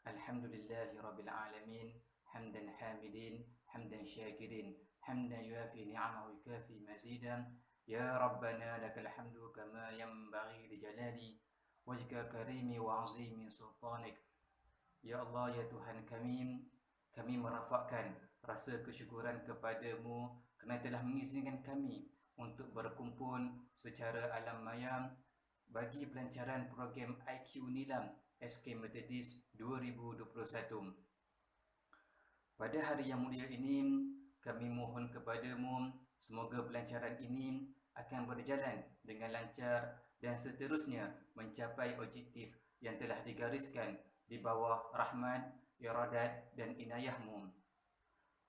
Alhamdulillahi Rabbil Alamin, hamdan hamidin, hamdan syakirin, hamdan yuafi ni'amahu yukafi mazidan. Ya Rabbana lakal hamdu kama yanbaghi li jalali wajhika karimi wa azimi sultanik. Ya Allah, ya Tuhan kami merafakkan rasa kesyukuran kepadamu kerana telah mengizinkan kami untuk berkumpul secara alam maya bagi pelancaran program IQ Nilam SK Methodist 2021. Pada hari yang mulia ini, kami mohon kepadamu semoga pelancaran ini akan berjalan dengan lancar dan seterusnya mencapai objektif yang telah digariskan di bawah rahmat, iradat dan inayahmu.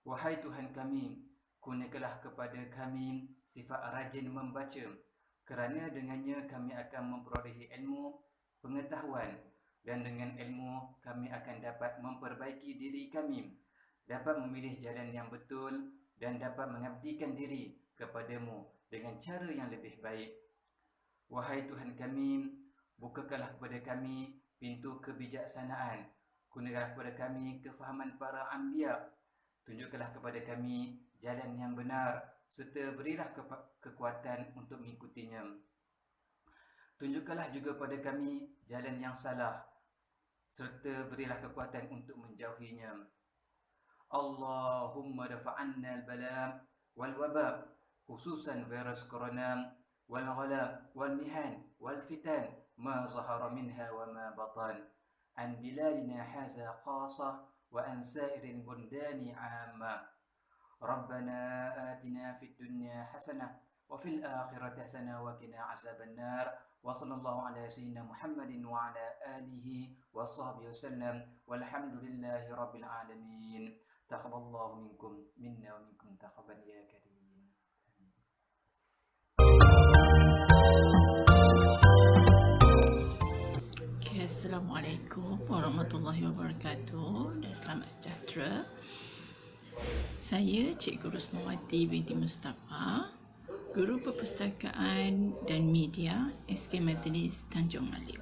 Wahai Tuhan kami, kurniakanlah kepada kami sifat rajin membaca, kerana dengannya kami akan memperolehi ilmu, pengetahuan, dan dengan ilmu kami akan dapat memperbaiki diri kami, dapat memilih jalan yang betul dan dapat mengabdikan diri kepadamu dengan cara yang lebih baik. Wahai Tuhan kami, bukakanlah kepada kami pintu kebijaksanaan, kurniakanlah kepada kami kefahaman para anbiya, tunjukkanlah kepada kami jalan yang benar serta berilah kekuatan untuk mengikutinya. Tunjukkanlah juga kepada kami jalan yang salah serta berilah kekuatan untuk menjauhinya. Allahumma dafa'anna al-bala wal-waba, khususan virus corona wal-ghala wal-mihan wal-fitan ma zahara minha wa ma batan, an biladina haza khasa wa an sairil bundani amma. Rabbana atina fid dunya hasanah wa fil akhirati hasanah wa qina azaban nar. Wa sallallahu ala sayyidina Muhammadin wa ala alihi wa sahbihi wasallam. Walhamdulillahi rabbil alamin. Taqabbalallahu minkum minna wa minkum taqabbal ya karim. Assalamualaikum warahmatullahi wabarakatuh dan selamat sejahtera. Saya Cikgu Rosmawati binti Mustafa, Guru Perpustakaan dan Media SK Methodist Tanjung Malim.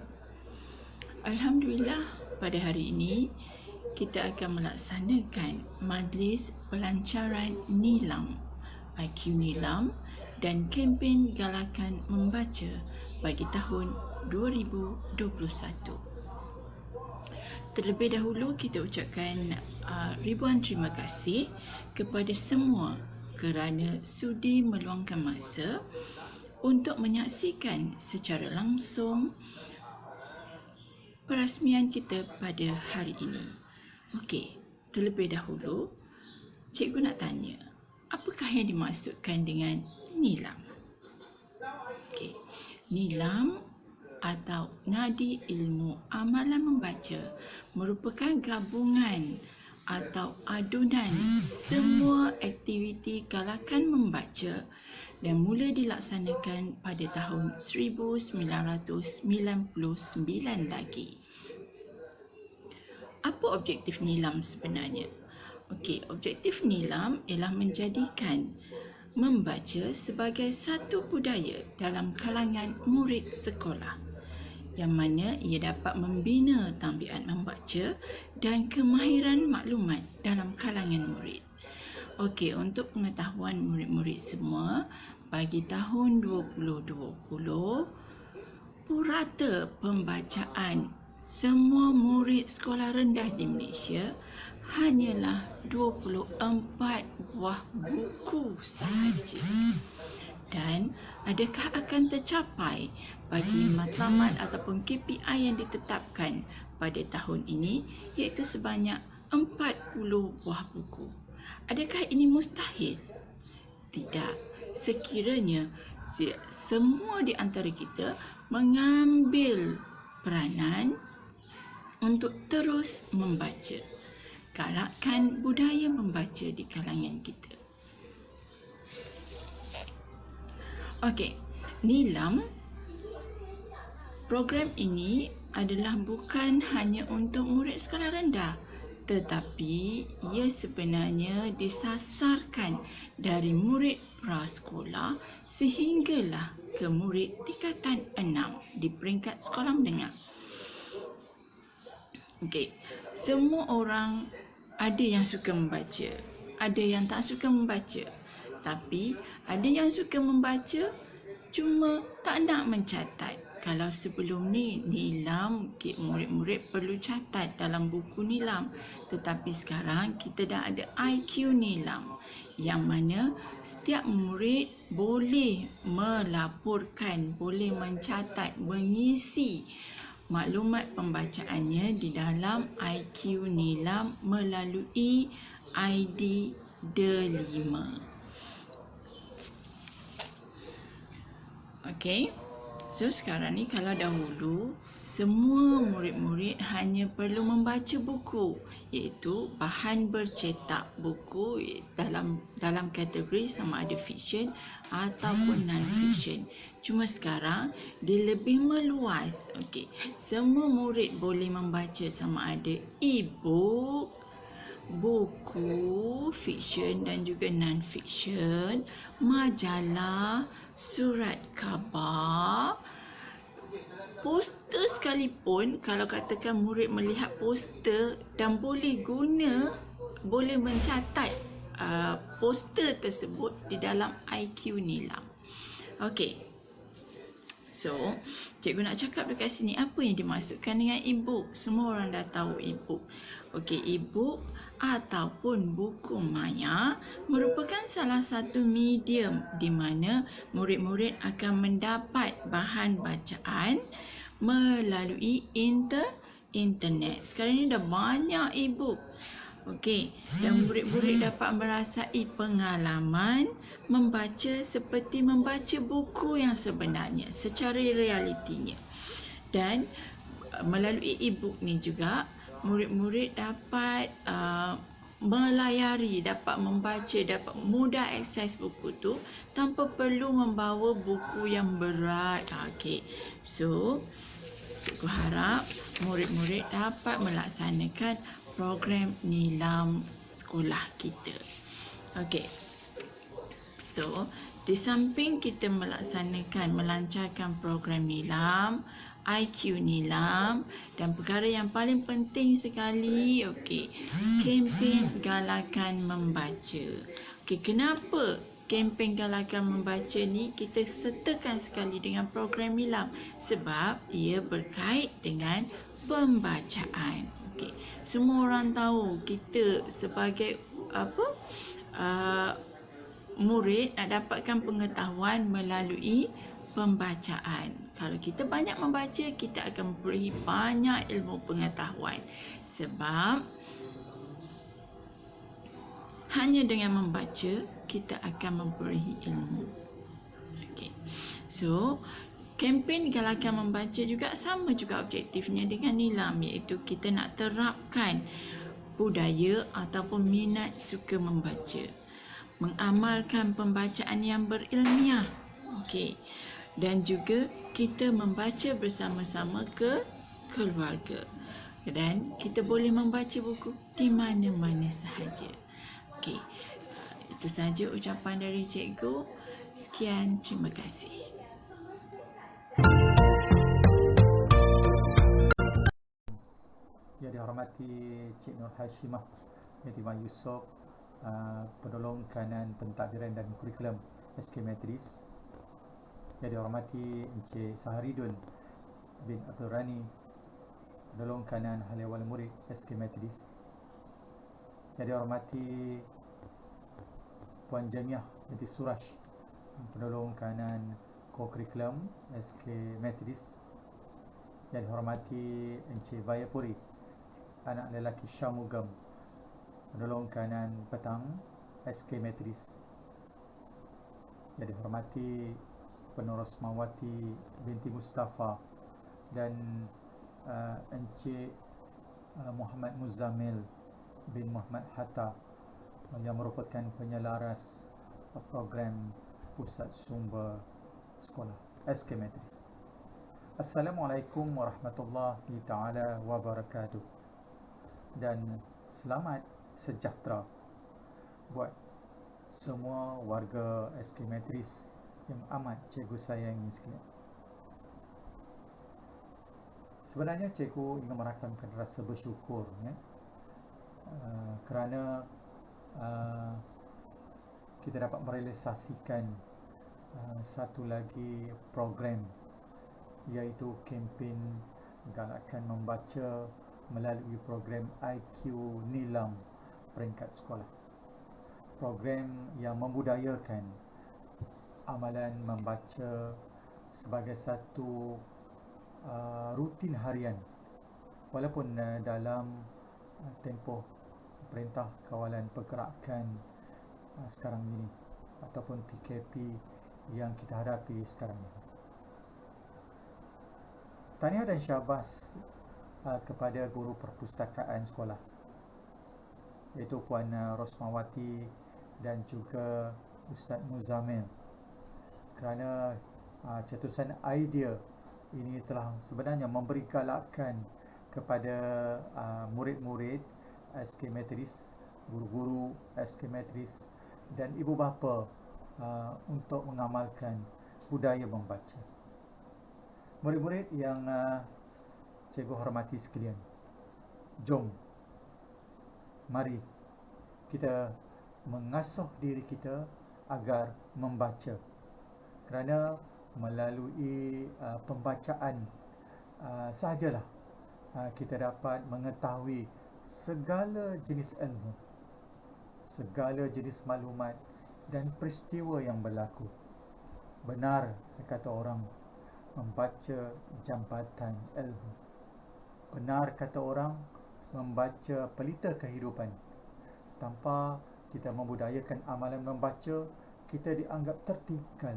Alhamdulillah, pada hari ini kita akan melaksanakan majlis pelancaran Nilam, IQ Nilam dan kempen galakan membaca bagi tahun 2021. Terlebih dahulu kita ucapkan ribuan terima kasih kepada semua kerana sudi meluangkan masa untuk menyaksikan secara langsung perasmian kita pada hari ini. Okey, terlebih dahulu cikgu nak tanya, apakah yang dimaksudkan dengan Nilam? Okey, Nilam atau Nadi Ilmu Amalan Membaca merupakan gabungan atau adunan semua aktiviti galakan membaca dan mula dilaksanakan pada tahun 1999 lagi. Apa objektif Nilam sebenarnya? Okey, objektif Nilam ialah menjadikan membaca sebagai satu budaya dalam kalangan murid sekolah, yang mana ia dapat membina tambian membaca dan kemahiran maklumat dalam kalangan murid. Okey, untuk pengetahuan murid-murid semua, bagi tahun 2020, purata pembacaan semua murid sekolah rendah di Malaysia hanyalah 24 buah buku sahaja. Dan adakah akan tercapai bagi matlamat ataupun KPI yang ditetapkan pada tahun ini, iaitu sebanyak 40 buah buku? Adakah ini mustahil? Tidak. Sekiranya semua di antara kita mengambil peranan untuk terus membaca, galakkan budaya membaca di kalangan kita. Okey, Nilam, program ini adalah bukan hanya untuk murid sekolah rendah, tetapi ia sebenarnya disasarkan dari murid prasekolah sehinggalah ke murid tingkatan 6 di peringkat sekolah menengah. Okey, semua orang ada yang suka membaca, ada yang tak suka membaca. Tapi ada yang suka membaca cuma tak nak mencatat. Kalau sebelum ni nilam, murid-murid perlu catat dalam buku nilam. Tetapi sekarang kita dah ada IQ nilam, yang mana setiap murid boleh melaporkan, boleh mencatat, mengisi maklumat pembacaannya di dalam IQ nilam melalui ID D5. Okey. So sekarang ni kalau dahulu semua murid-murid hanya perlu membaca buku, iaitu bahan bercetak buku dalam kategori sama ada fiction ataupun non-fiction. Cuma sekarang dia lebih meluas. Okey. Semua murid boleh membaca sama ada e-book, buku fiction dan juga non-fiction, majalah, surat khabar, poster sekalipun. Kalau katakan murid melihat poster dan boleh mencatat poster tersebut di dalam IQ nilam. Okey. So, cikgu nak cakap dekat sini apa yang dimaksudkan dengan e-book. Semua orang dah tahu e-book. Okey, e-book ataupun buku maya merupakan salah satu medium di mana murid-murid akan mendapat bahan bacaan melalui internet. Sekarang ni dah banyak e-book. Okey, dan murid-murid dapat merasai pengalaman membaca seperti membaca buku yang sebenarnya secara realitinya. Dan melalui e-book ni juga murid-murid dapat melayari, dapat membaca, dapat mudah akses buku tu tanpa perlu membawa buku yang berat. Okey. So, cikgu harap murid-murid dapat melaksanakan program nilam sekolah kita. Okey. So, di samping kita melancarkan program nilam, IQ nilam, dan perkara yang paling penting sekali, okey, kempen galakan membaca. Okey, kenapa kempen galakan membaca ni kita sertakan sekali dengan program nilam? Sebab ia berkait dengan pembacaan. Okey, semua orang tahu kita sebagai murid nak dapatkan pengetahuan melalui pembacaan. Kalau kita banyak membaca, kita akan memperoleh banyak ilmu pengetahuan. Sebab hanya dengan membaca, kita akan memperoleh ilmu. Okey. So, kempen galakan membaca juga sama juga objektifnya dengan nilam, iaitu kita nak terapkan budaya ataupun minat suka membaca. Mengamalkan pembacaan yang berilmiah. Okey. Dan juga kita membaca bersama-sama ke keluarga. Dan kita boleh membaca buku di mana-mana sahaja. Okey. Itu sahaja ucapan dari cikgu. Sekian, terima kasih. Yang dihormati Cik Nur Hashimah binti Wan Yusof, penolong kanan pentadbiran dan kurikulum SK Methodist. Yang dihormati Encik Saharidun bin Abdul Rani, penolong kanan Haliawal Murid SK Methodist. Yang dihormati Puan Jamiah binti Surash, penolong kanan ko-kurikulum SK Methodist. Yang dihormati Encik Bayapuri, anak lelaki Syamugam, penolong kanan petang SK Methodist. Yang dihormati Penerus Mawati binti Mustafa dan Encik Muhammad Muzammil bin Muhammad Hatta yang merupakan penyelaras program Pusat Sumber Sekolah SK Methodist. Assalamualaikum warahmatullahi taala wabarakatuh. Dan selamat sejahtera buat semua warga SK Methodist yang amat cikgu sayangi sekalian. Sebenarnya cikgu ingin merakamkan rasa bersyukur kerana kita dapat merealisasikan satu lagi program, iaitu kempen galakkan membaca melalui program IQ Nilam peringkat sekolah. Program yang membudayakan amalan membaca sebagai satu rutin harian, walaupun dalam tempoh Perintah Kawalan Pergerakan sekarang ini ataupun PKP yang kita hadapi sekarang ini. Tahniah dan syabas kepada guru perpustakaan sekolah, iaitu Puan Rosmawati dan juga Ustaz Muzamil, kerana cetusan idea ini telah sebenarnya memberi galakan kepada murid-murid SK Methodist, guru-guru SK Methodist dan ibu bapa untuk mengamalkan budaya membaca. Murid-murid yang cikgu hormati sekalian, jom mari kita mengasuh diri kita agar membaca, kerana melalui pembacaan sahajalah kita dapat mengetahui segala jenis ilmu, segala jenis maklumat dan peristiwa yang berlaku. Benar kata orang, membaca jambatan ilmu. Benar kata orang, membaca pelita kehidupan. Tanpa kita membudayakan amalan membaca, kita dianggap tertinggal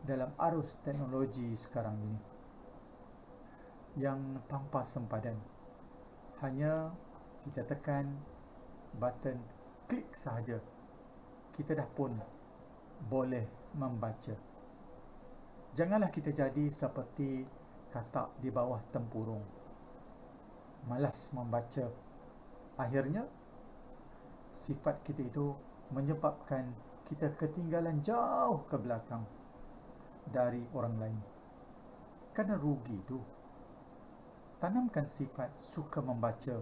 dalam arus teknologi sekarang ini yang tanpa sempadan. Hanya kita tekan button klik sahaja, kita dah pun boleh membaca. Janganlah kita jadi seperti katak di bawah tempurung, malas membaca. Akhirnya sifat kita itu menyebabkan kita ketinggalan jauh ke belakang dari orang lain. Kerana rugi itu. Tanamkan sifat suka membaca,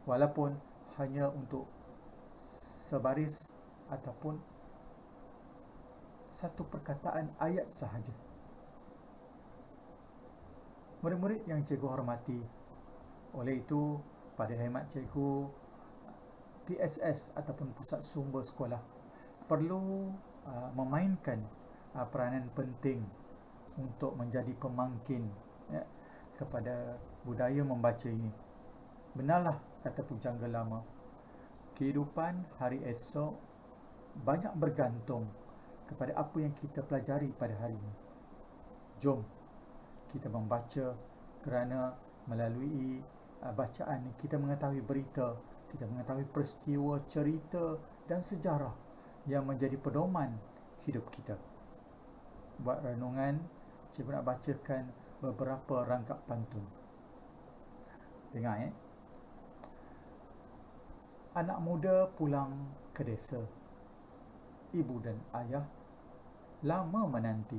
walaupun hanya untuk sebaris ataupun satu perkataan ayat sahaja. Murid-murid yang cikgu hormati, oleh itu pada khidmat cikgu, PSS ataupun Pusat Sumber Sekolah perlu memainkan peranan penting untuk menjadi pemangkin kepada budaya membaca ini. Benarlah kata pujangga lama, kehidupan hari esok banyak bergantung kepada apa yang kita pelajari pada hari ini. Jom kita membaca, kerana melalui bacaan kita mengetahui berita, kita mengetahui peristiwa, cerita dan sejarah yang menjadi pedoman hidup kita. Buat renungan, cikgu nak bacakan beberapa rangkap pantun. Dengar Anak muda pulang ke desa, ibu dan ayah lama menanti.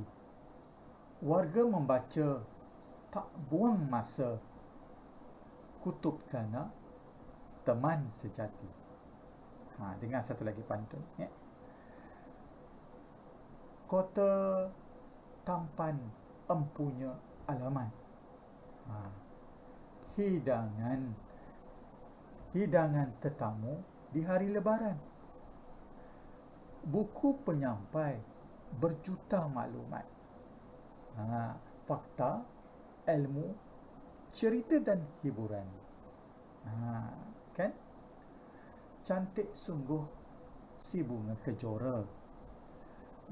Warga membaca tak buang masa, kutub kana teman sejati. Dengar satu lagi pantun Kota tampan empunya alaman. Hidangan tetamu di hari lebaran. Buku penyampai berjuta maklumat. Fakta, ilmu, cerita dan hiburan. Kan? Cantik sungguh si bunga kejora,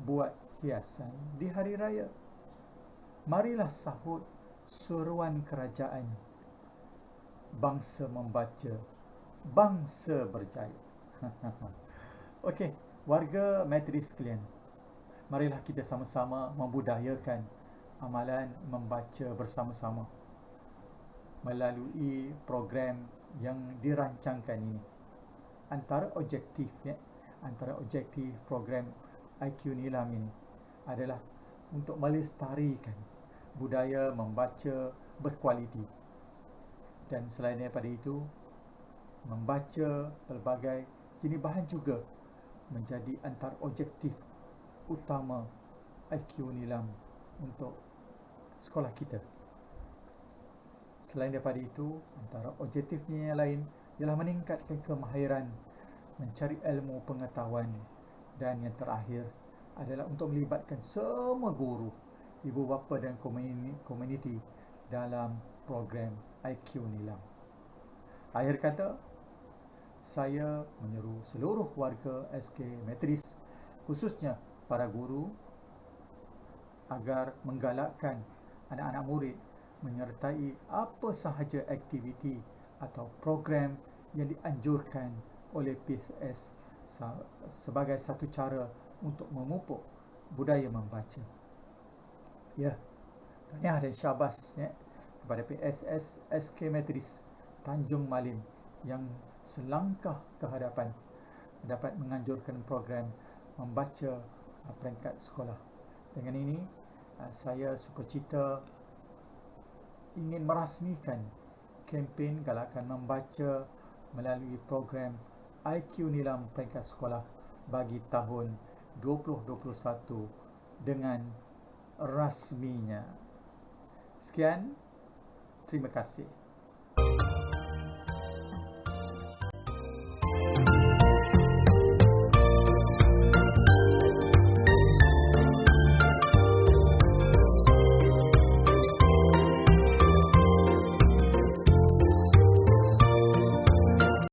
buat hiasan di hari raya. Marilah sahut seruan kerajaan. Bangsa membaca, bangsa berjaya. Okey, warga Methodist sekalian, marilah kita sama-sama membudayakan amalan membaca bersama-sama melalui program yang dirancangkan ini. Antara objektif program IQ Nilam ini adalah untuk melestarikan budaya membaca berkualiti Dan selain daripada itu, membaca pelbagai jenis bahan juga menjadi antara objektif utama IQ Nilam untuk sekolah kita. Selain daripada itu, antara objektifnya yang lain ialah meningkatkan kemahiran mencari ilmu pengetahuan, dan yang terakhir adalah untuk melibatkan semua guru, ibu bapa dan komuniti dalam program IQ Nilam. Akhir kata, saya menyeru seluruh warga SK Metris, khususnya para guru, agar menggalakkan anak-anak murid menyertai apa sahaja aktiviti atau program yang dianjurkan oleh PSS sebagai satu cara untuk memupuk budaya membaca. Ya, tahniah dan syabas kepada PSS SK Metris Tanjung Malim yang selangkah ke hadapan dapat menganjurkan program membaca peringkat sekolah. Dengan ini, saya sukacita ingin merasmikan kempen galakan membaca melalui program IQ Nilam peringkat sekolah bagi tahun 2021 dengan rasminya. Sekian, terima kasih.